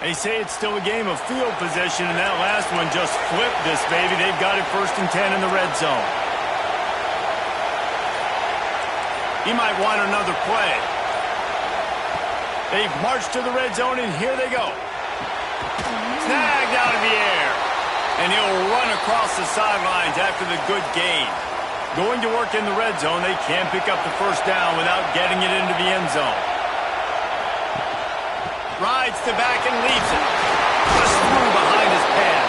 They say it's still a game of field position, and that last one just flipped this baby. They've got it 1st and 10 in the red zone. He might want another play. They've marched to the red zone, and here they go. Snagged out of the air. And he'll run across the sidelines after the good gain. Going to work in the red zone, they can't pick up the 1st down without getting it into the end zone. Rides the back and leaves it. Just through behind his pad.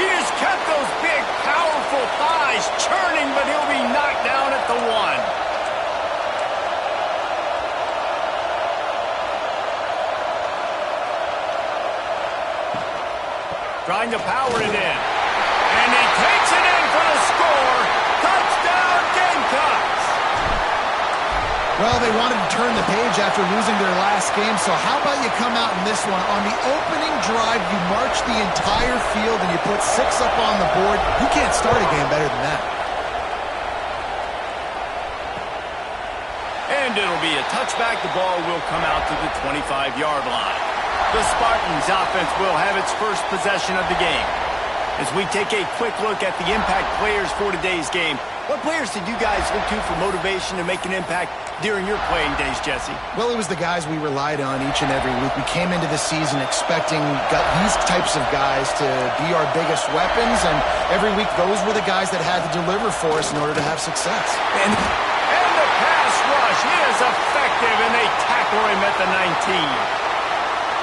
He has kept those big, powerful thighs churning, but he'll be knocked down at the 1. Trying to power it in. And he takes it in for the score. Touchdown, Gamecocks! Well, they wanted to turn the page after losing their last game, so how about you come out in this one? On the opening drive, you march the entire field and you put 6 up on the board. You can't start a game better than that. And it'll be a touchback. The ball will come out to the 25-yard line. The Spartans offense will have its first possession of the game. As we take a quick look at the impact players for today's game, what players did you guys look to for motivation to make an impact during your playing days, Jesse? Well, it was the guys we relied on each and every week. We came into the season expecting these types of guys to be our biggest weapons, and every week those were the guys that had to deliver for us in order to have success. And the pass rush is effective, and they tackle him at the 19.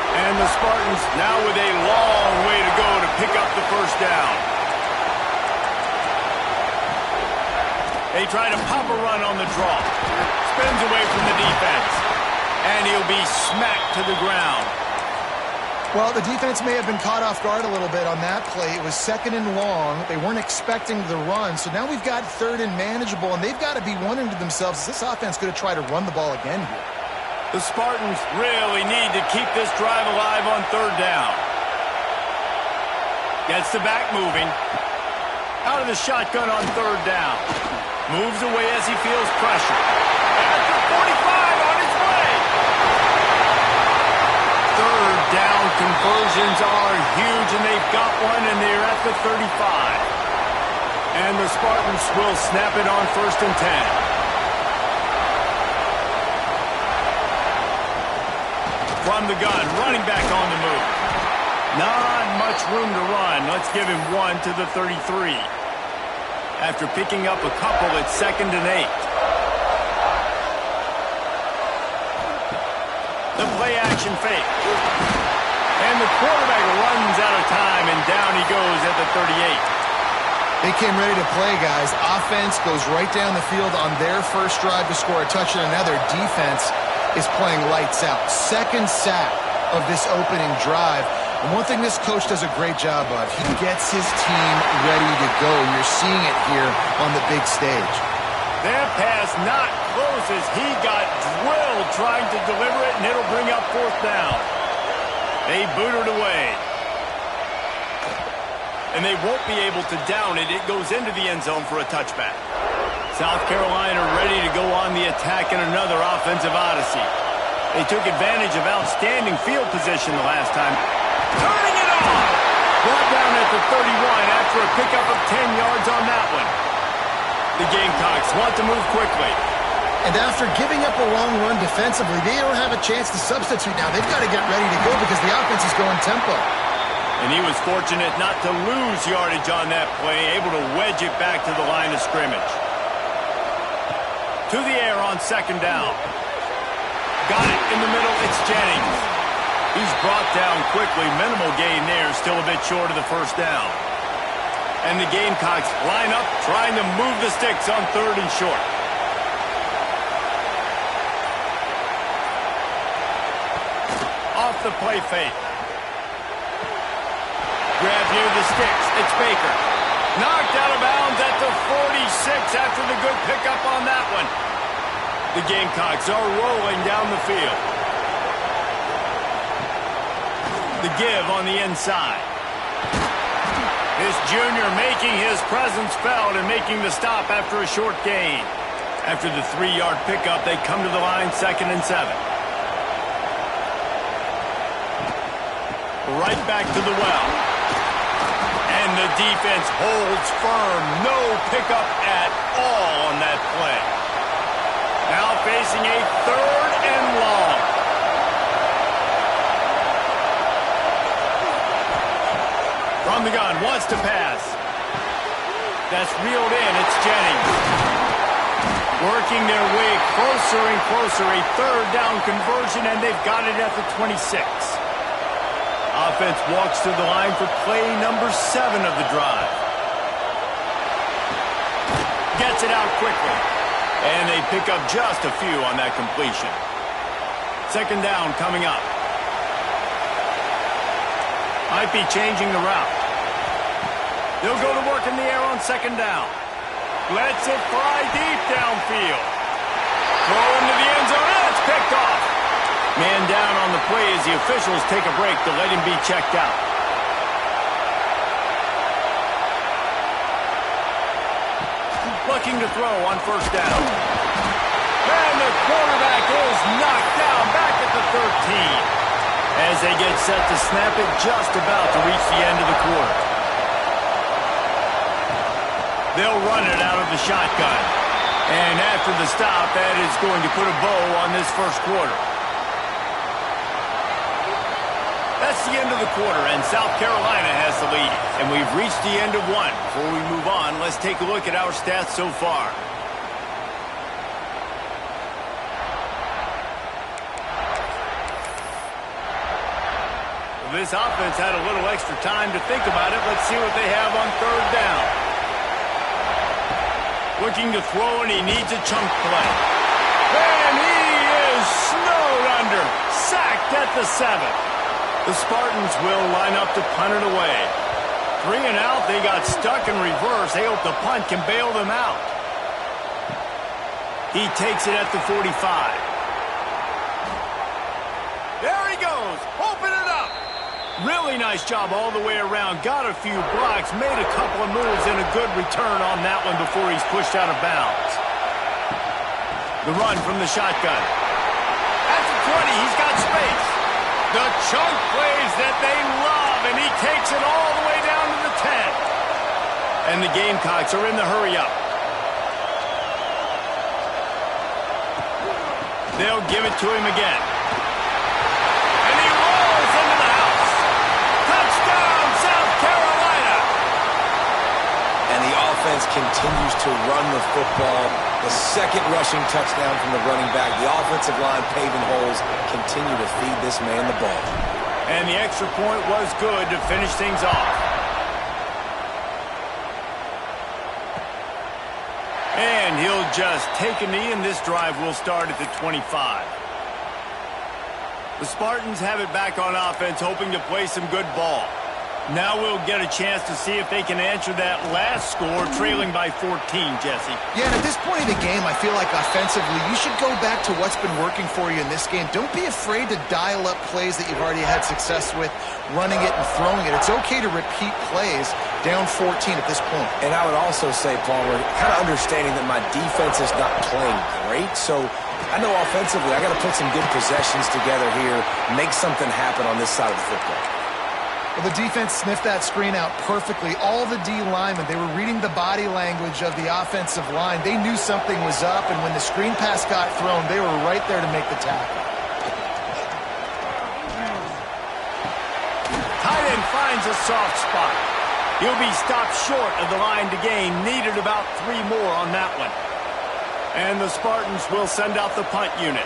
And the Spartans now with a long way to go to pick up the 1st down. They try to pop a run on the draw. Spins away from the defense. And he'll be smacked to the ground. Well, the defense may have been caught off guard a little bit on that play. It was 2nd and long. They weren't expecting the run. So now we've got 3rd and manageable, and they've got to be wondering to themselves, is this offense going to try to run the ball again here? The Spartans really need to keep this drive alive on 3rd down. Gets the back moving. Out of the shotgun on 3rd down. Moves away as he feels pressure. At the 45 on his way. 3rd down conversions are huge, and they've got one, and they're at the 35. And the Spartans will snap it on 1st and 10. From the gun, running back on the move. Not much room to run. Let's give him 1 to the 33. After picking up a couple, it's 2nd and 8. The play action fake. And the quarterback runs out of time, and down he goes at the 38. They came ready to play, guys. Offense goes right down the field on their first drive to score a touchdown. Another defense is playing lights out. 2nd sack of this opening drive. And one thing this coach does a great job of, he gets his team ready to go. And you're seeing it here on the big stage. That pass not close as he got drilled trying to deliver it, and it'll bring up 4th down. They boot it away. And they won't be able to down it. It goes into the end zone for a touchback. South Carolina ready to go on the attack in another offensive odyssey. They took advantage of outstanding field position the last time. Turning it on! Brought down at the 31 after a pickup of 10 yards on that one. The Gamecocks want to move quickly. And after giving up a long run defensively, they don't have a chance to substitute now. They've got to get ready to go because the offense is going tempo. And he was fortunate not to lose yardage on that play, able to wedge it back to the line of scrimmage. To the air on 2nd down. Got it in the middle. It's Jennings. He's brought down quickly. Minimal gain there. Still a bit short of the 1st down. And the Gamecocks line up, trying to move the sticks on 3rd and short. Off the play fake. Grab near the sticks. It's Baker. Knocked out of bounds at the 46 after the good pickup on that one. The Gamecocks are rolling down the field. The give on the inside. This junior making his presence felt and making the stop after a short gain. After the 3-yard pickup, they come to the line 2nd and 7. right back to the well. And the defense holds firm. No pickup at all on that play. Now facing a 3rd and long. From the gun, wants to pass. That's reeled in. It's Jennings. Working their way closer and closer. A 3rd down conversion, and they've got it at the 26. Offense walks to the line for play number 7 of the drive. Gets it out quickly. And they pick up just a few on that completion. 2nd down coming up. Might be changing the route. They'll go to work in the air on 2nd down. Lets it fly deep downfield. Throw into the end zone. And it's picked off. Man down on the play as the officials take a break to let him be checked out. Looking to throw on 1st down. And the quarterback is knocked down back at the 13. As they get set to snap it, just about to reach the end of the quarter. They'll run it out of the shotgun. And after the stop, that is going to put a bow on this 1st quarter. That's the end of the quarter, and South Carolina has the lead. And we've reached the end of 1. Before we move on, let's take a look at our stats so far. This offense had a little extra time to think about it. Let's see what they have on 3rd down. Looking to throw, and he needs a chunk play. And he is snowed under. Sacked at the 7. The Spartans will line up to punt it away. 3 and out, they got stuck in reverse. They hope the punt can bail them out. He takes it at the 45. There he goes. Open it up. Really nice job all the way around. Got a few blocks, made a couple of moves, and a good return on that one before he's pushed out of bounds. The run from the shotgun. At the 20, he's got space. The chunk plays that they love, and he takes it all the way down to the 10. And the Gamecocks are in the hurry-up. They'll give it to him again. And he rolls into the house. Touchdown, South Carolina! And the offense continues to run the football. The 2nd rushing touchdown from the running back. The offensive line paving holes, continue to feed this man the ball. And the extra point was good to finish things off. And he'll just take a knee, and this drive will start at the 25. The Spartans have it back on offense, hoping to play some good ball. Now we'll get a chance to see if they can answer that last score, trailing by 14, Jesse. Yeah, and at this point of the game, I feel like offensively, you should go back to what's been working for you in this game. Don't be afraid to dial up plays that you've already had success with, running it and throwing it. It's okay to repeat plays down 14 at this point. And I would also say, Palmer, kind of understanding that my defense is not playing great, so I know offensively I got to put some good possessions together here, make something happen on this side of the football. Well, the defense sniffed that screen out perfectly. All the D linemen, they were reading the body language of the offensive line. They knew something was up, and when the screen pass got thrown, they were right there to make the tackle. Tight end finds a soft spot. He'll be stopped short of the line to gain. Needed about 3 more on that one. And the Spartans will send out the punt unit.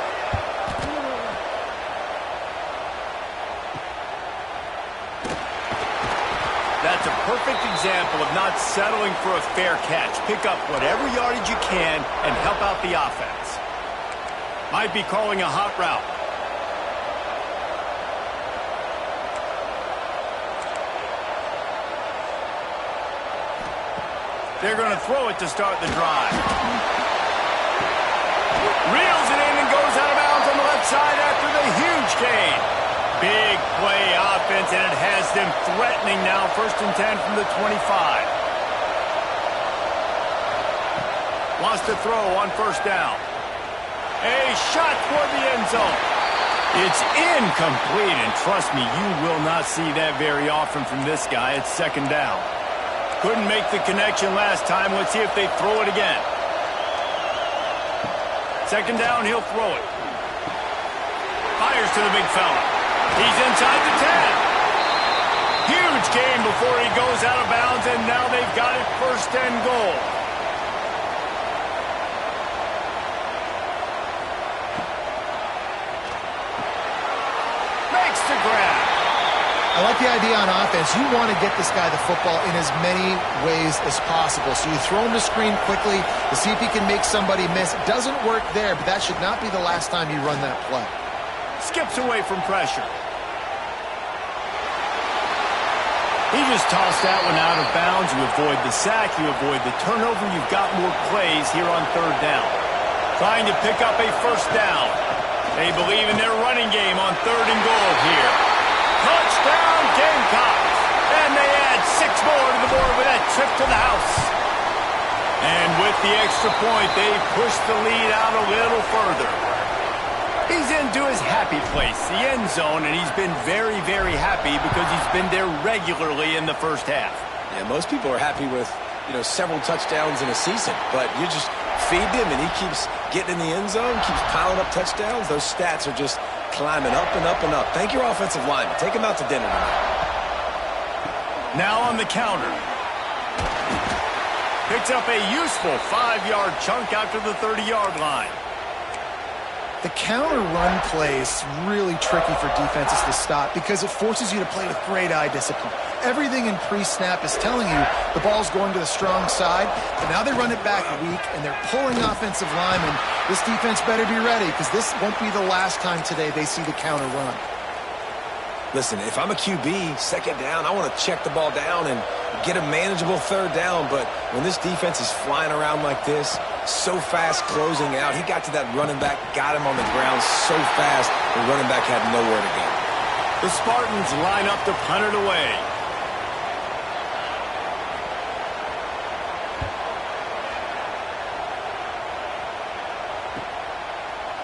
That's a perfect example of not settling for a fair catch. Pick up whatever yardage you can and help out the offense. Might be calling a hot route. They're going to throw it to start the drive. Reels it in and goes out of bounds on the left side after the huge gain. Big play offense, and it has them threatening now. 1st and 10 from the 25. Wants to throw on 1st down. A shot toward the end zone. It's incomplete, and trust me, you will not see that very often from this guy. It's second down. Couldn't make the connection last time. Let's see if they throw it again. Second down, he'll throw it. Fires to the big fella. He's inside the 10. Huge gain before he goes out of bounds, and now they've got it first and goal. Makes the grab. I like the idea on offense. You want to get this guy the football in as many ways as possible. So you throw him the screen quickly to see if he can make somebody miss. It doesn't work there, but that should not be the last time you run that play. Skips away from pressure. He just tossed that one out of bounds. You avoid the sack, you avoid the turnover. You've got more plays here on third down. Trying to pick up a first down. They believe in their running game on third and goal here. Touchdown, Gamecocks! And they add 6 more to the board with that trip to the house. And with the extra point, they push the lead out a little further. He's into his happy place, the end zone, and he's been very, very happy because he's been there regularly in the first half. Yeah, most people are happy with, several touchdowns in a season, but you just feed him and he keeps getting in the end zone, keeps piling up touchdowns. Those stats are just climbing up and up and up. Thank your offensive lineman. Take him out to dinner tonight. Now on the counter. Picks up a useful 5-yard chunk after the 30-yard line. The counter run play is really tricky for defenses to stop because it forces you to play with great eye discipline. Everything in pre-snap is telling you the ball's going to the strong side, but now they run it back weak, and they're pulling offensive linemen. This defense better be ready because this won't be the last time today they see the counter run. Listen, if I'm a QB, second down, I want to check the ball down and get a manageable third down. But when this defense is flying around like this, so fast closing out, he got to that running back, got him on the ground so fast, the running back had nowhere to go. The Spartans line up to punt it away.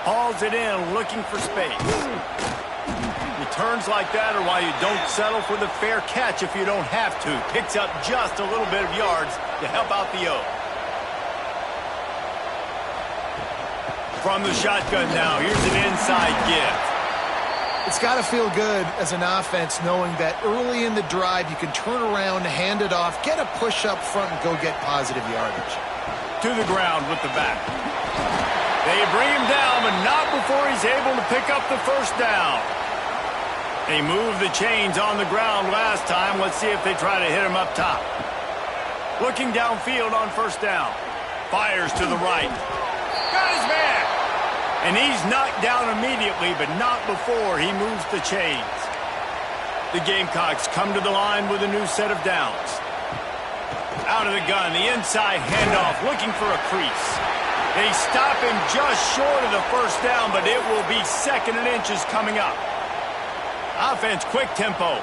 Hauls it in, looking for space. Returns like that are why you don't settle for the fair catch if you don't have to. Picks up just a little bit of yards to help out the O. From the shotgun now, here's an inside give. It's got to feel good as an offense knowing that early in the drive you can turn around, hand it off, get a push up front, and go get positive yardage. To the ground with the back. They bring him down, but not before he's able to pick up the first down. They moved the chains on the ground last time. Let's see if they try to hit him up top. Looking downfield on first down. Fires to the right. Got his man. And he's knocked down immediately, but not before he moves the chains. The Gamecocks come to the line with a new set of downs. Out of the gun, the inside handoff, looking for a crease. They stop him just short of the first down, but it will be 2nd and inches coming up. Offense, quick tempo.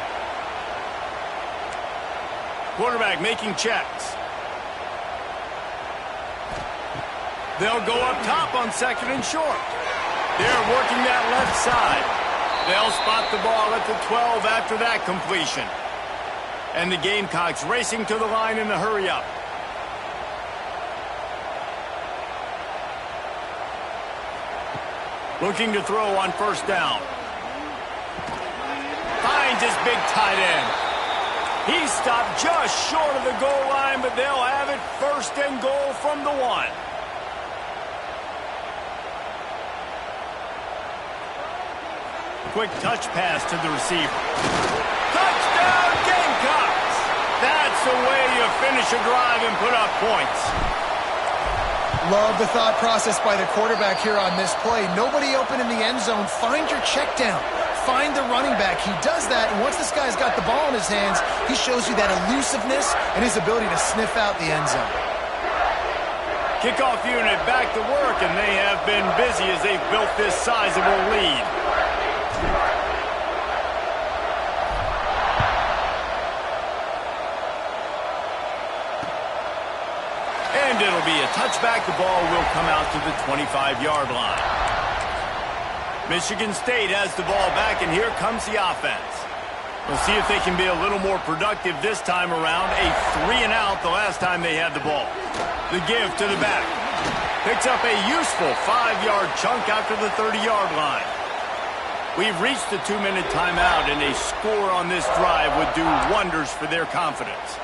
Quarterback making checks. They'll go up top on 2nd and short. They're working that left side. They'll spot the ball at the 12 after that completion. And the Gamecocks racing to the line in the hurry-up. Looking to throw on first down. Finds his big tight end. He stopped just short of the goal line, but they'll have it 1st and goal from the 1. Quick touch pass to the receiver. Touchdown, Gamecocks! That's the way you finish a drive and put up points. Love the thought process by the quarterback here on this play. Nobody open in the end zone. Find your check down. Find the running back. He does that, and once this guy's got the ball in his hands, he shows you that elusiveness and his ability to sniff out the end zone. Kickoff unit back to work, and they have been busy as they've built this sizable lead. And it'll be a touchback. The ball will come out to the 25-yard line. Michigan State has the ball back, and here comes the offense. We'll see if they can be a little more productive this time around. A 3-and-out the last time they had the ball. The give to the back. Picks up a useful 5-yard chunk after the 30-yard line. We've reached the 2-minute timeout, and a score on this drive would do wonders for their confidence.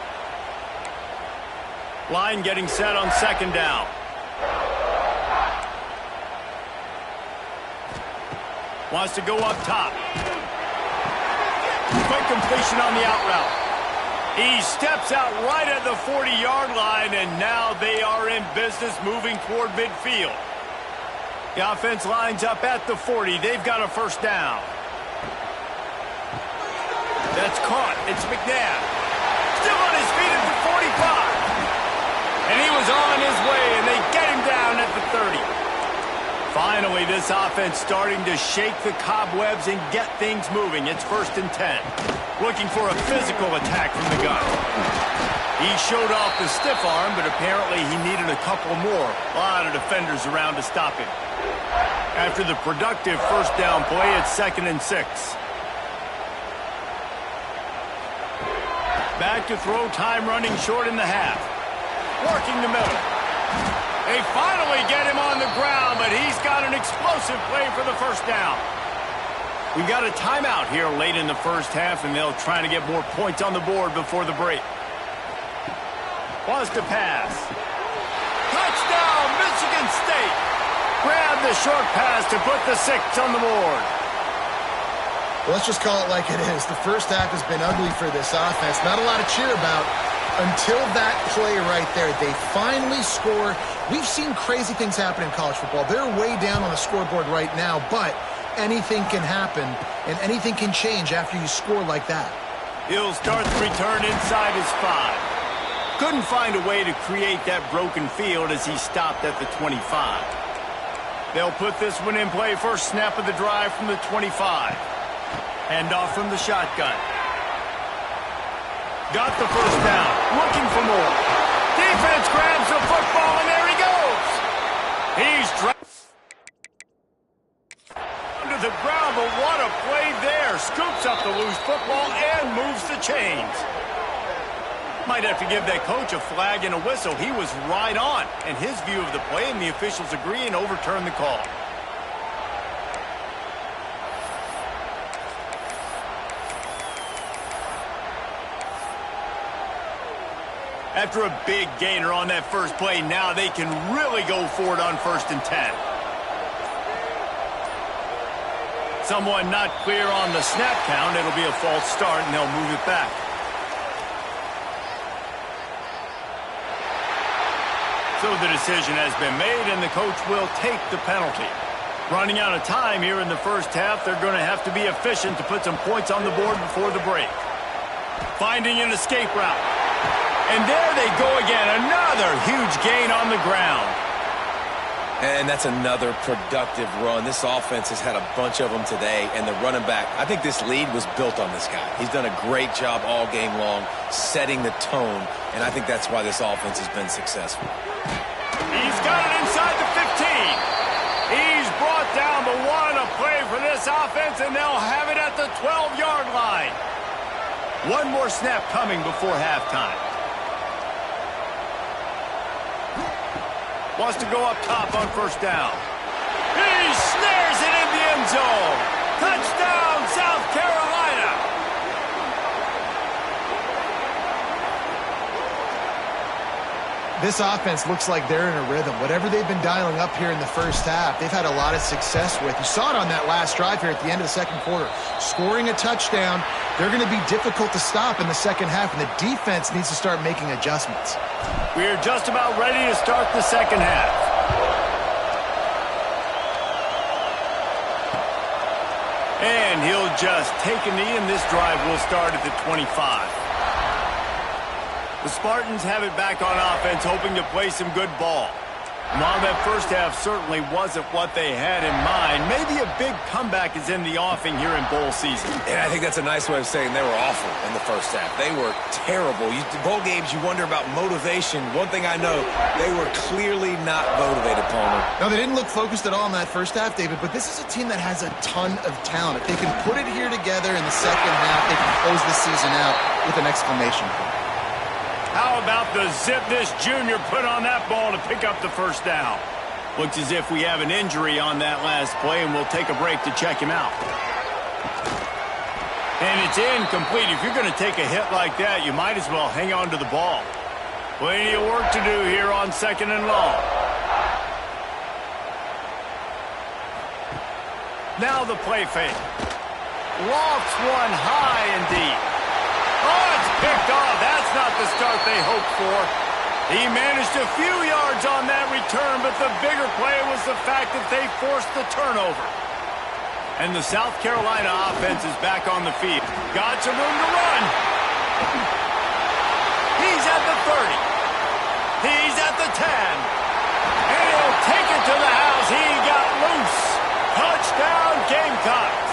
Line getting set on second down. Wants to go up top. Quick completion on the out route. He steps out right at the 40-yard line, and now they are in business moving toward midfield. The offense lines up at the 40. They've got a first down. That's caught. It's McNabb. Still on his feet at the 45. And he was on his way, and they get him down at the 30. Finally, this offense starting to shake the cobwebs and get things moving. It's 1st and 10. Looking for a physical attack from the gun. He showed off the stiff arm, but apparently he needed a couple more. A lot of defenders around to stop him. After the productive first down play, it's 2nd and 6. Back to throw, time running short in the half. Working the middle. They finally get him on the ground, but he's got an explosive play for the first down. We've got a timeout here late in the first half, and they'll try to get more points on the board before the break. Wants to pass. Touchdown, Michigan State. Grab the short pass to put the 6 on the board. Well, let's just call it like it is. The first half has been ugly for this offense. Not a lot to cheer about until that play right there. They finally score. We've seen crazy things happen in college football. They're way down on the scoreboard right now, but anything can happen, and anything can change after you score like that. He'll start the return inside his 5. Couldn't find a way to create that broken field as he stopped at the 25. They'll put this one in play. First snap of the drive from the 25. Hand off from the shotgun. Got the first down. Looking for more. Defense grabs the football, and there he goes. He's dropped to the ground, but what a play there. Scoops up the loose football and moves the chains. Might have to give that coach a flag and a whistle. He was right on, and his view of the play, and the officials agree and overturn the call. After a big gainer on that first play, now they can really go for it on 1st and 10. Someone not clear on the snap count. It'll be a false start, and they'll move it back. So the decision has been made, and the coach will take the penalty. Running out of time here in the first half, they're going to have to be efficient to put some points on the board before the break. Finding an escape route. And there they go again. Another huge gain on the ground. And that's another productive run. This offense has had a bunch of them today, and the running back, I think this lead was built on this guy. He's done a great job all game long setting the tone, and I think that's why this offense has been successful. He's got it inside the 15. He's brought down, but what a play for this offense, and they'll have it at the 12-yard line. One more snap coming before halftime. Wants to go up top on first down. He snares it in the end zone. Touchdown, South Carolina. This offense looks like they're in a rhythm. Whatever they've been dialing up here in the first half, they've had a lot of success with. You saw it on that last drive here at the end of the second quarter. Scoring a touchdown, they're going to be difficult to stop in the second half, and the defense needs to start making adjustments. We're just about ready to start the second half. And he'll just take a knee, and this drive will start at the 25. The Spartans have it back on offense, hoping to play some good ball. While that first half certainly wasn't what they had in mind, maybe a big comeback is in the offing here in bowl season. Yeah, I think that's a nice way of saying they were awful in the first half. They were terrible. Bowl games, you wonder about motivation. One thing I know, they were clearly not motivated, Palmer. No, they didn't look focused at all in that first half, David, but this is a team that has a ton of talent. If they can put it here together in the second half, they can close this season out with an exclamation point. How about the zip this junior put on that ball to pick up the first down? Looks as if we have an injury on that last play, and we'll take a break to check him out. And it's incomplete. If you're going to take a hit like that, you might as well hang on to the ball. Plenty of work to do here on 2nd and long. Now the play fake. Lofts one high and deep. Oh, it's picked off. That's not the start they hoped for. He managed a few yards on that return, but the bigger play was the fact that they forced the turnover. And the South Carolina offense is back on the field. Got some room to run. He's at the 30. He's at the 10. And he'll take it to the house. He got loose. Touchdown, Gamecocks.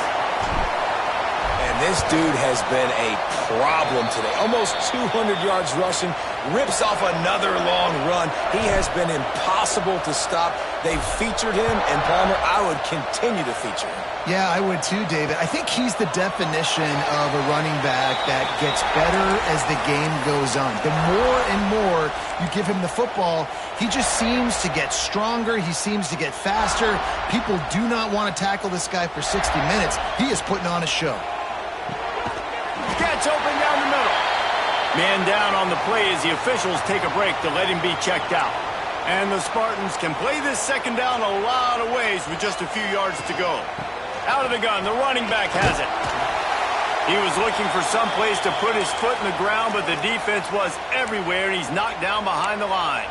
And this dude has been a problem today. Almost 200 yards rushing, rips off another long run. He has been impossible to stop. They've featured him, and Palmer, I would continue to feature him. Yeah, I would too, David. I think he's the definition of a running back that gets better as the game goes on. The more and more you give him the football, he just seems to get stronger. He seems to get faster. People do not want to tackle this guy for 60 minutes. He is putting on a show. Gets open down the middle. Man down on the play as the officials take a break to let him be checked out. And the Spartans can play this second down a lot of ways with just a few yards to go. Out of the gun, the running back has it. He was looking for some place to put his foot in the ground, but the defense was everywhere, and he's knocked down behind the line.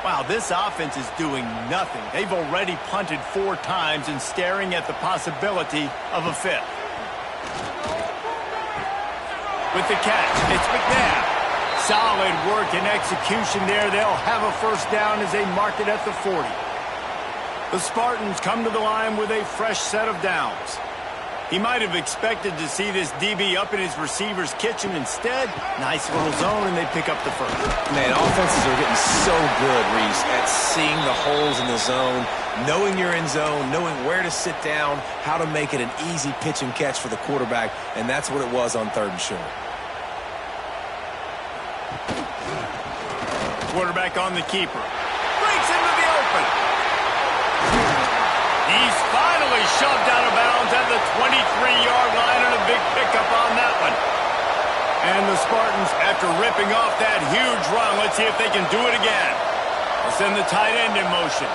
Wow, this offense is doing nothing. They've already punted 4 times and staring at the possibility of a 5th. With the catch, it's McNabb. Solid work and execution there. They'll have a first down as they mark it at the 40. The Spartans come to the line with a fresh set of downs. He might have expected to see this DB up in his receiver's kitchen. Instead, nice little zone, and they pick up the first. Man, offenses are getting so good, Reese, at seeing the holes in the zone, knowing you're in zone, knowing where to sit down, how to make it an easy pitch and catch for the quarterback, and that's what it was on 3rd and short. Quarterback on the keeper. Breaks into the open. He's finally shoved out of bounds at the 23-yard line, and a big pickup on that one. And the Spartans, after ripping off that huge run, let's see if they can do it again. They'll send the tight end in motion.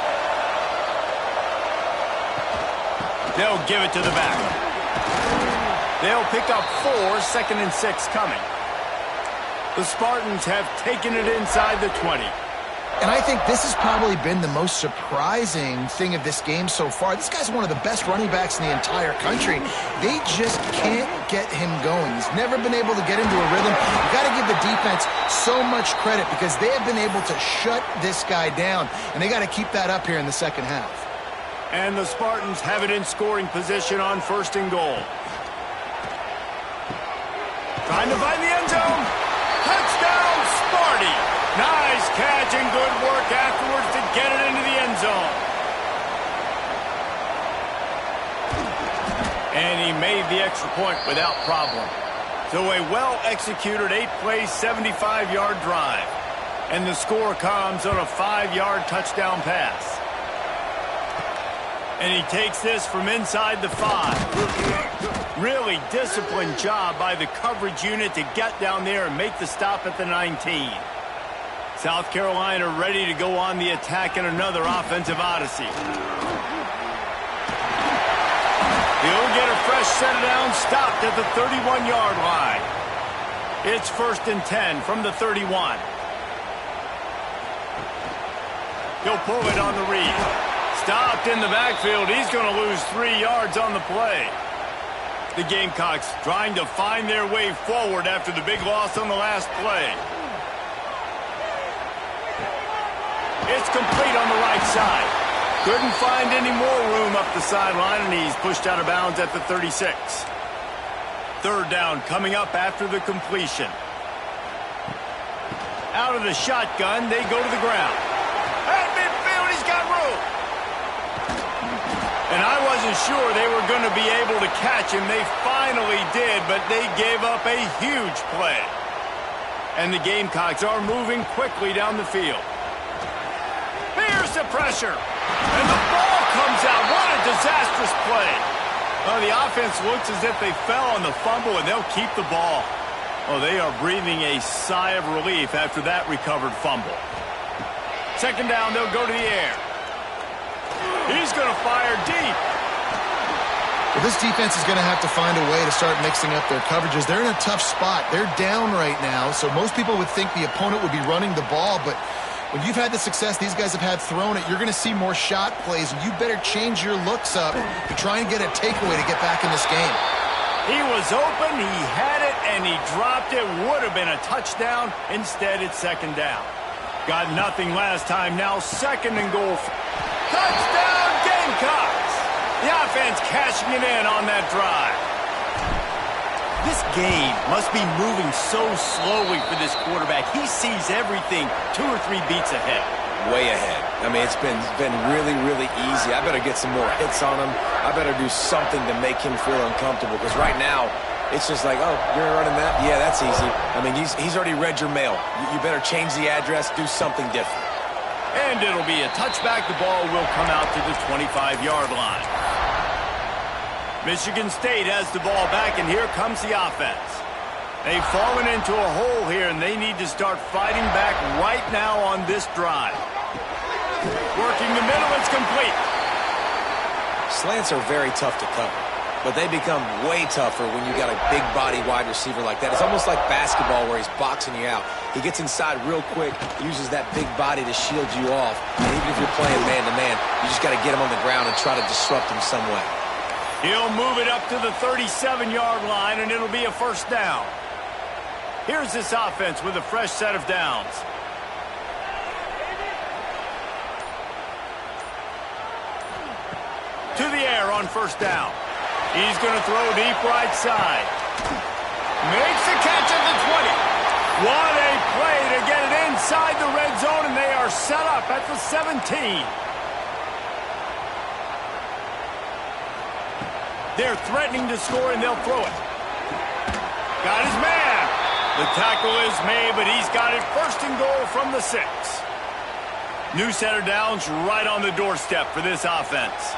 They'll give it to the back. They'll pick up 4, 2nd and 6 coming. The Spartans have taken it inside the 20. And I think this has probably been the most surprising thing of this game so far. This guy's one of the best running backs in the entire country. They just can't get him going. He's never been able to get into a rhythm. You've got to give the defense so much credit because they have been able to shut this guy down, and they got to keep that up here in the second half. And the Spartans have it in scoring position on 1st and goal. Trying to find the end zone. Touchdown, Sparty! Nice catch and good work afterwards to get it into the end zone. And he made the extra point without problem. So a well-executed 8-play, 75-yard drive. And the score comes on a 5-yard touchdown pass. And he takes this from inside the 5. Really disciplined job by the coverage unit to get down there and make the stop at the 19. South Carolina ready to go on the attack in another offensive odyssey. He'll get a fresh set down, stopped at the 31-yard line. It's 1st and 10 from the 31. He'll pull it on the read. Stopped in the backfield. He's going to lose 3 yards on the play. The Gamecocks trying to find their way forward after the big loss on the last play. It's complete on the right side. Couldn't find any more room up the sideline, and he's pushed out of bounds at the 36. Third down coming up after the completion. Out of the shotgun, they go to the ground. At midfield, he's got room. And I wasn't sure they were going to be able to catch him. They finally did, but they gave up a huge play. And the Gamecocks are moving quickly down the field. Here's the pressure. And the ball comes out. What a disastrous play. Well, the offense looks as if they fell on the fumble, and they'll keep the ball. Oh, they are breathing a sigh of relief after that recovered fumble. Second down, they'll go to the air. He's going to fire deep. Well, this defense is going to have to find a way to start mixing up their coverages. They're in a tough spot. They're down right now, so most people would think the opponent would be running the ball, but when you've had the success these guys have had throwing it, you're going to see more shot plays, and you better change your looks up to try and get a takeaway to get back in this game. He was open, he had it, and he dropped it. Would have been a touchdown. Instead, it's second down. Got nothing last time. Now second and goal. Touchdown, Gamecocks! The offense cashing it in on that drive. This game must be moving so slowly for this quarterback. He sees everything 2 or 3 beats ahead. Way ahead. I mean, it's been really, really easy. I better get some more hits on him. I better do something to make him feel uncomfortable, because right now, it's just like, oh, you're running that? Yeah, that's easy. I mean, he's already read your mail. You better change the address, do something different. And it'll be a touchback. The ball will come out to the 25-yard line. Michigan State has the ball back, and here comes the offense. They've fallen into a hole here, and they need to start fighting back right now on this drive. Working the middle, it's complete. Slants are very tough to cover, but they become way tougher when you got a big body wide receiver like that. It's almost like basketball where he's boxing you out. He gets inside real quick, uses that big body to shield you off. And even if you're playing man-to-man, you just got to get him on the ground and try to disrupt him some way. He'll move it up to the 37-yard line, and it'll be a first down. Here's this offense with a fresh set of downs. To the air on first down. He's going to throw deep right side. Makes the catch at the 20. What a play to get it inside the red zone, and they are set up at the 17. They're threatening to score, and they'll throw it. Got his man. The tackle is made, but he's got it first and goal from the 6. New set of downs right on the doorstep for this offense.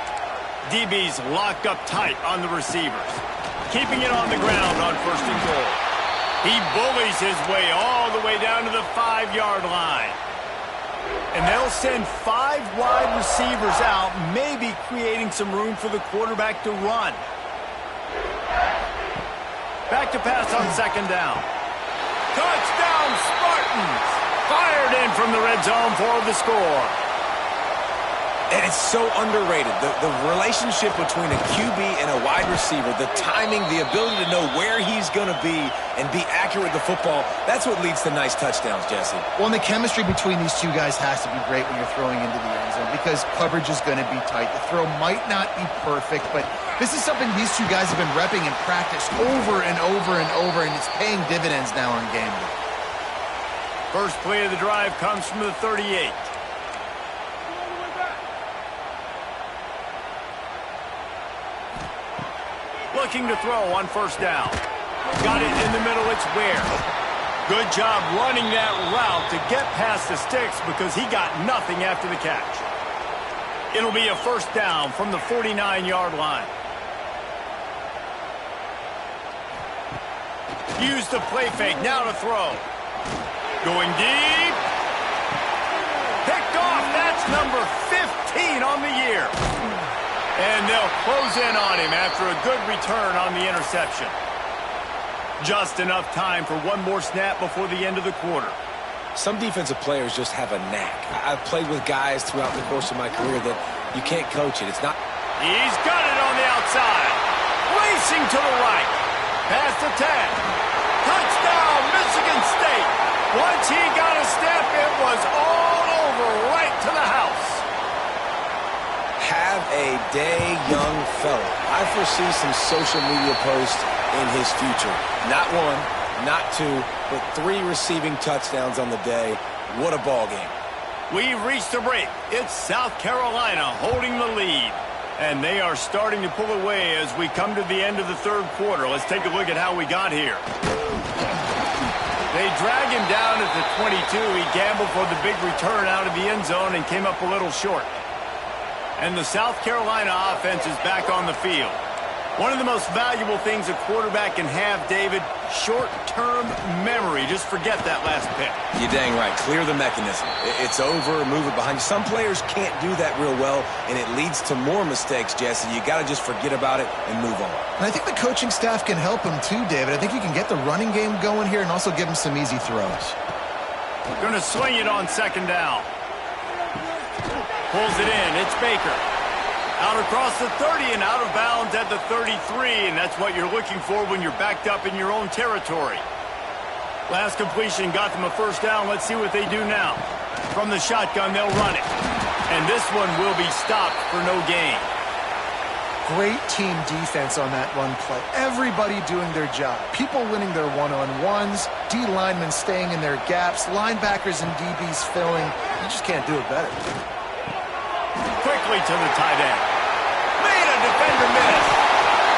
DB's locked up tight on the receivers. Keeping it on the ground on first and goal. He bullies his way all the way down to the 5-yard line. And they'll send 5 wide receivers out, maybe creating some room for the quarterback to run. Back to pass on second down. Touchdown, Spartans! Fired in from the red zone for the score. And it's so underrated. The relationship between a QB and a wide receiver, the timing, the ability to know where he's going to be and be accurate with the football, that's what leads to nice touchdowns, Jesse. Well, and the chemistry between these two guys has to be great when you're throwing into the end zone, because coverage is going to be tight. The throw might not be perfect, but this is something these two guys have been repping in practice over and over and over, and it's paying dividends now on game day. First play of the drive comes from the 38. Looking to throw on first down. Got it in the middle, it's Ware. Good job running that route to get past the sticks, because he got nothing after the catch. It'll be a first down from the 49-yard line. Use the play fake, now to throw. Going deep. Picked off, that's number 15 on the year. And they'll close in on him after a good return on the interception. Just enough time for one more snap before the end of the quarter. Some defensive players just have a knack. I've played with guys throughout the course of my career that you can't coach it. It's not. He's got it on the outside. Racing to the right. Past the 10. Touchdown, Michigan State. Once he got a step, it was all over right have a day young fella. I foresee some social media posts in his future. Not one, not two, but 3 receiving touchdowns on the day. What a ball game. We've reached the break. It's South Carolina holding the lead. And they are starting to pull away as we come to the end of the third quarter. Let's take a look at how we got here. They drag him down at the 22. He gambled for the big return out of the end zone and came up a little short. And the South Carolina offense is back on the field. One of the most valuable things a quarterback can have, David, short-term memory. Just forget that last pick. You're dang right. Clear the mechanism. It's over, move it behind you. Some players can't do that real well, and it leads to more mistakes, Jesse. You got to just forget about it and move on. And I think the coaching staff can help him too, David. I think you can get the running game going here and also give him some easy throws. Going to swing it on second down. Pulls it in. It's Baker. Out across the 30 and out of bounds at the 33, and that's what you're looking for when you're backed up in your own territory. Last completion got them a first down. Let's see what they do now. From the shotgun, they'll run it. And this one will be stopped for no gain. Great team defense on that run play. Everybody doing their job. People winning their one-on-ones, D linemen staying in their gaps, linebackers and DBs filling. You just can't do it better. Quickly to the tight end. Made a defender miss.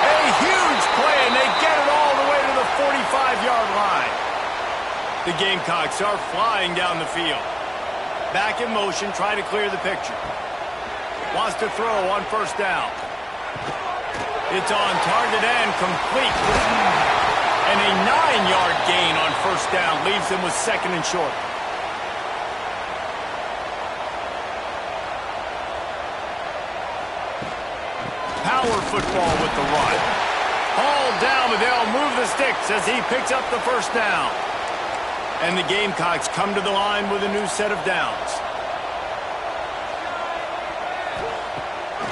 A huge play, and they get it all the way to the 45-yard line. The Gamecocks are flying down the field. Back in motion, try to clear the picture. Wants to throw on first down. It's on target and complete. And a 9-yard gain on first down leaves them with second and short. Power football with the run. Hauled down, but they'll move the sticks as he picks up the first down. And the Gamecocks come to the line with a new set of downs.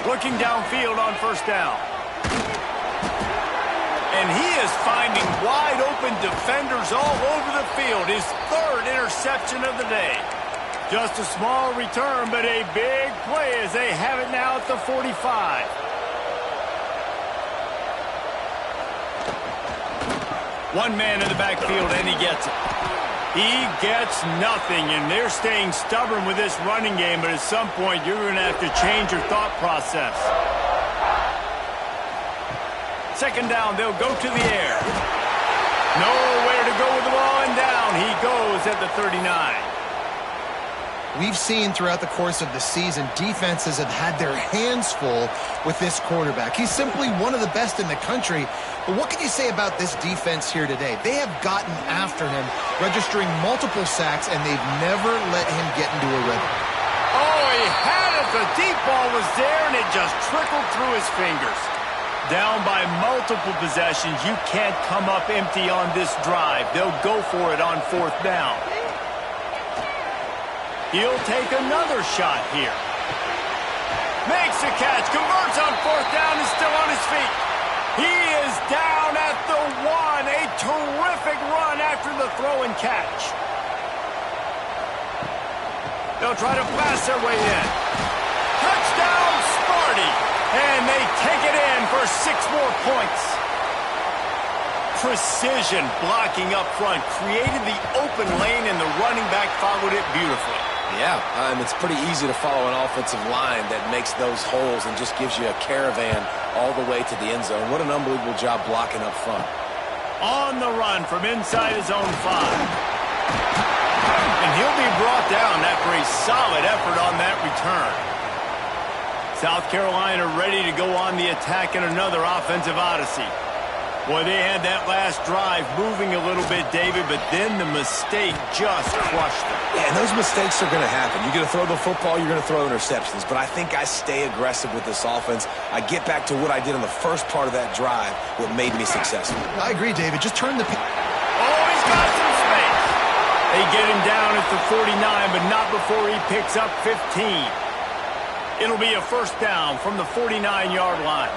Looking downfield on first down. And he is finding wide open defenders all over the field. His 3rd interception of the day. Just a small return, but a big play as they have it now at the 45. One man in the backfield, and he gets it. He gets nothing, and they're staying stubborn with this running game, but at some point, you're going to have to change your thought process. Second down, they'll go to the air. Nowhere to go with the ball, and down he goes at the 39. We've seen throughout the course of the season, defenses have had their hands full with this quarterback. He's simply one of the best in the country. But what can you say about this defense here today? They have gotten after him, registering multiple sacks, and they've never let him get into a rhythm. Oh, he had it. The deep ball was there, and it just trickled through his fingers. Down by multiple possessions, you can't come up empty on this drive. They'll go for it on fourth down. He'll take another shot here. Makes the catch, converts on fourth down, and still on his feet. He is down at the 1. A terrific run after the throw and catch. They'll try to blast their way in. Touchdown, Sparty. And they take it in for 6 more points. Precision blocking up front created the open lane, and the running back followed it beautifully. Yeah, it's pretty easy to follow an offensive line that makes those holes and just gives you a caravan all the way to the end zone. What an unbelievable job blocking up front. On the run from inside his own 5. And he'll be brought down after a solid effort on that return. South Carolina ready to go on the attack in another offensive odyssey. Boy, they had that last drive moving a little bit, David, but then the mistake just crushed them. Yeah, and those mistakes are going to happen. You're going to throw the football, you're going to throw interceptions. But I think I stay aggressive with this offense. I get back to what I did in the first part of that drive, what made me successful. I agree, David. Just turn the... Oh, he's got some space. They get him down at the 49, but not before he picks up 15. It'll be a first down from the 49-yard line.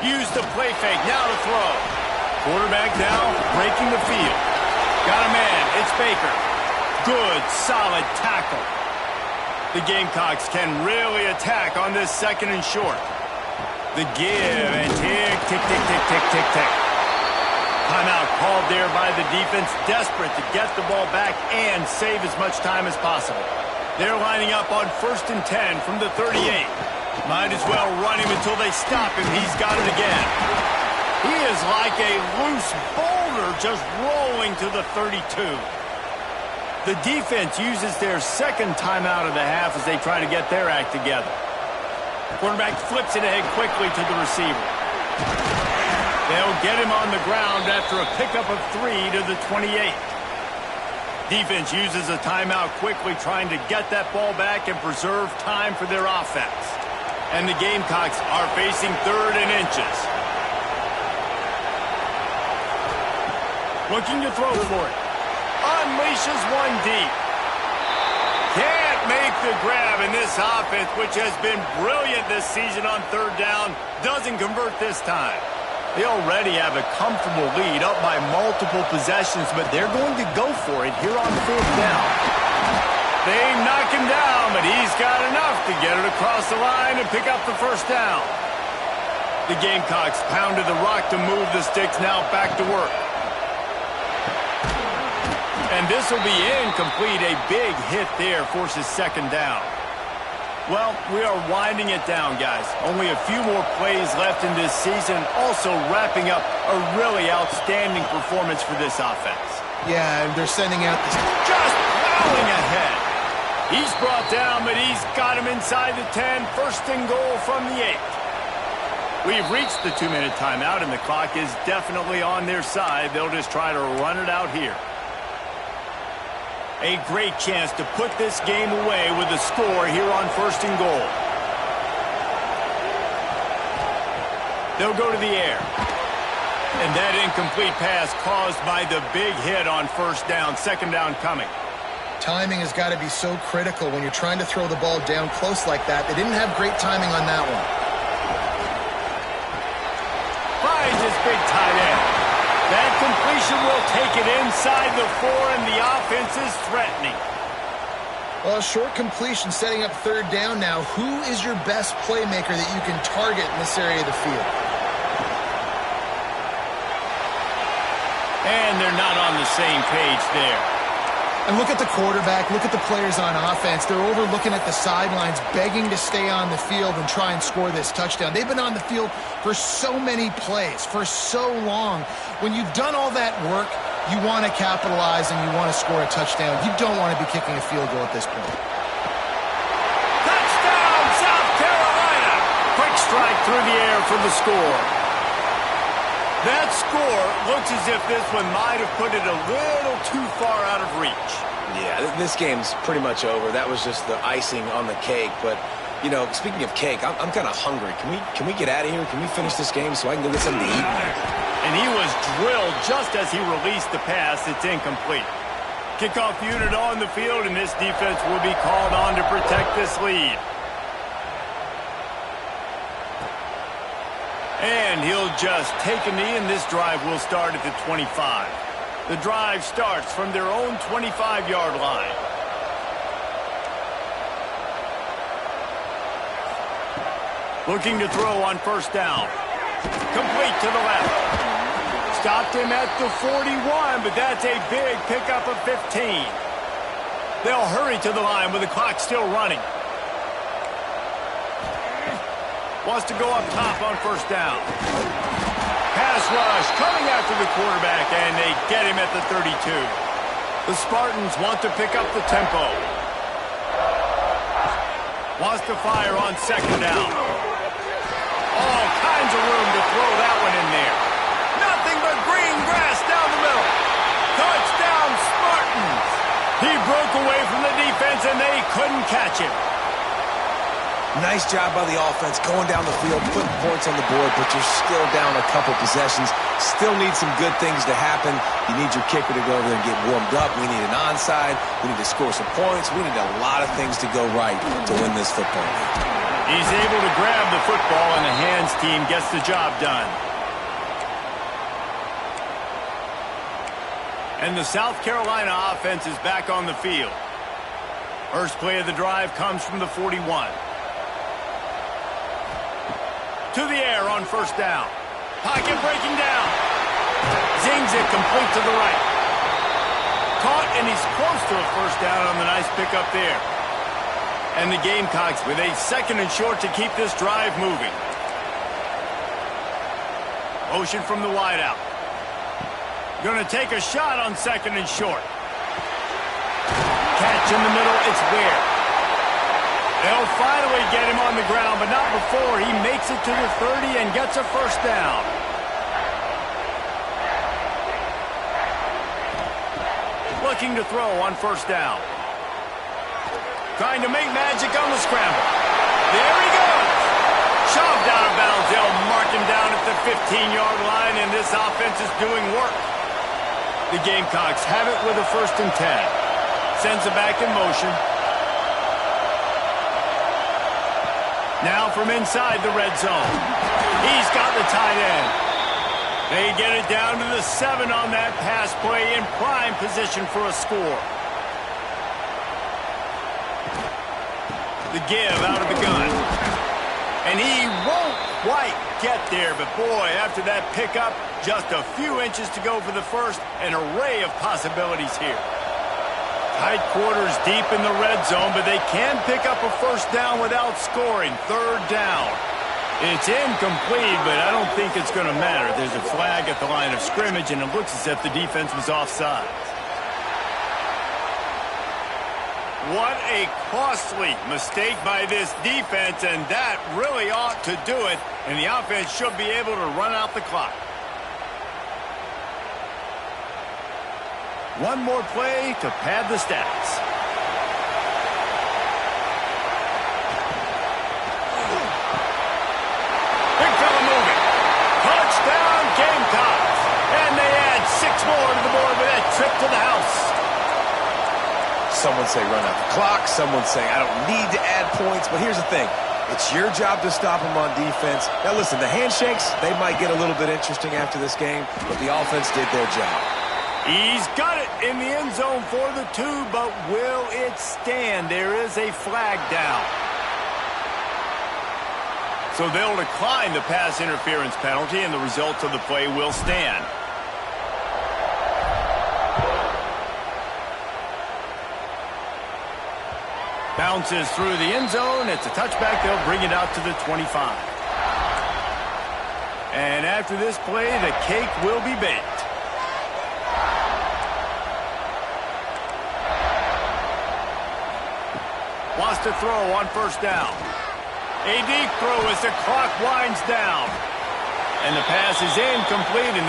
Use the play fake, now to throw. Quarterback down, breaking the field. Got a man, it's Baker. Good, solid tackle. The Gamecocks can really attack on this 2nd and short. The give and tick, tick, tick, tick, tick, tick, tick. Timeout called there by the defense, desperate to get the ball back and save as much time as possible. They're lining up on 1st and 10 from the 38. Might as well run him until they stop him. He's got it again. He is like a loose boulder just rolling to the 32. The defense uses their 2nd timeout of the half as they try to get their act together. Quarterback flips it ahead quickly to the receiver. They'll get him on the ground after a pickup of 3 to the 28. Defense uses a timeout quickly, trying to get that ball back and preserve time for their offense. And the Gamecocks are facing 3rd and inches. Looking to throw for it. Unleashes one deep. Can't make the grab, and this offense, which has been brilliant this season on 3rd down, doesn't convert this time. They already have a comfortable lead up by multiple possessions, but they're going to go for it here on 4th down. They knock him down, but he's got enough to get it across the line and pick up the 1st down. The Gamecocks pounded the rock to move the sticks, now back to work. And this will be incomplete. A big hit there forces 2nd down. Well, we are winding it down, guys. Only a few more plays left in this season. Also wrapping up a really outstanding performance for this offense. Yeah, and they're sending out this... Just plowing ahead. He's brought down, but he's got him inside the 10. 1st and goal from the 8. We've reached the 2-minute timeout, and the clock is definitely on their side. They'll just try to run it out here. A great chance to put this game away with a score here on 1st and goal. They'll go to the air. And that incomplete pass caused by the big hit on 1st down. 2nd down coming. Timing has got to be so critical when you're trying to throw the ball down close like that. They didn't have great timing on that one. Finds his big tight end. That completion will take it inside the 4, and the offense is threatening. Well, a short completion setting up 3rd down now. Who is your best playmaker that you can target in this area of the field? And they're not on the same page there. And look at the quarterback, look at the players on offense. They're overlooking at the sidelines, begging to stay on the field and try and score this touchdown. They've been on the field for so many plays, for so long. When you've done all that work, you want to capitalize and you want to score a touchdown. You don't want to be kicking a field goal at this point. Touchdown, South Carolina! Quick strike through the air for the score. That score looks as if this one might have put it a little too far out of reach. Yeah, this game's pretty much over. That was just the icing on the cake. But, you know, speaking of cake, I'm kind of hungry. Can we get out of here? Can we finish this game so I can go get something to eat? And he was drilled just as he released the pass. It's incomplete. Kickoff unit on the field, and this defense will be called on to protect this lead. And he'll just take a knee, and this drive will start at the 25. The drive starts from their own 25-yard line. Looking to throw on 1st down. Complete to the left. Stopped him at the 41, but that's a big pickup of 15. They'll hurry to the line with the clock still running. Wants to go up top on 1st down. Pass rush coming after the quarterback, and they get him at the 32. The Spartans want to pick up the tempo. Wants to fire on 2nd down. All kinds of room to throw that one in there. Nothing but green grass down the middle. Touchdown, Spartans! He broke away from the defense, and they couldn't catch him. Nice job by the offense going down the field, putting points on the board, but you're still down a couple possessions. Still need some good things to happen. You need your kicker to go over there and get warmed up. We need an onside. We need to score some points. We need a lot of things to go right to win this football game. He's able to grab the football, and the hands team gets the job done. And the South Carolina offense is back on the field. First play of the drive comes from the 41. To the air on first down. Pocket breaking down. Zings it complete to the right. Caught, and he's close to a first down on the nice pickup there. And the Gamecocks with a 2nd and short to keep this drive moving. Motion from the wideout. Going to take a shot on 2nd and short. Catch in the middle, it's there. They'll finally get him on the ground, but not before he makes it to the 30 and gets a first down. Looking to throw on first down. Trying to make magic on the scramble. There he goes. Shoved out of bounds. They'll mark him down at the 15-yard line, and this offense is doing work. The Gamecocks have it with a 1st and 10. Sends it back in motion. Now from inside the red zone. He's got the tight end. They get it down to the 7 on that pass play in prime position for a score. The give out of the gun. And he won't quite get there, but boy, after that pickup, just a few inches to go for the first. An array of possibilities here. Tight quarters deep in the red zone, but they can pick up a first down without scoring. 3rd down. It's incomplete, but I don't think it's going to matter. There's a flag at the line of scrimmage, and it looks as if the defense was offside. What a costly mistake by this defense, and that really ought to do it, and the offense should be able to run out the clock. One more play to pad the stats. Big fella moving. Touchdown Gamecocks. And they add 6 more to the board with that trip to the house. Someone say run out the clock. Someone say I don't need to add points. But here's the thing. It's your job to stop them on defense. Now listen, the handshakes, they might get a little bit interesting after this game, but the offense did their job. He's got it in the end zone for the 2, but will it stand? There is a flag down. So they'll decline the pass interference penalty, and the results of the play will stand. Bounces through the end zone. It's a touchback. They'll bring it out to the 25. And after this play, the cake will be baked. Wants to throw on first down. A deep throw as the clock winds down. And the pass is incomplete. And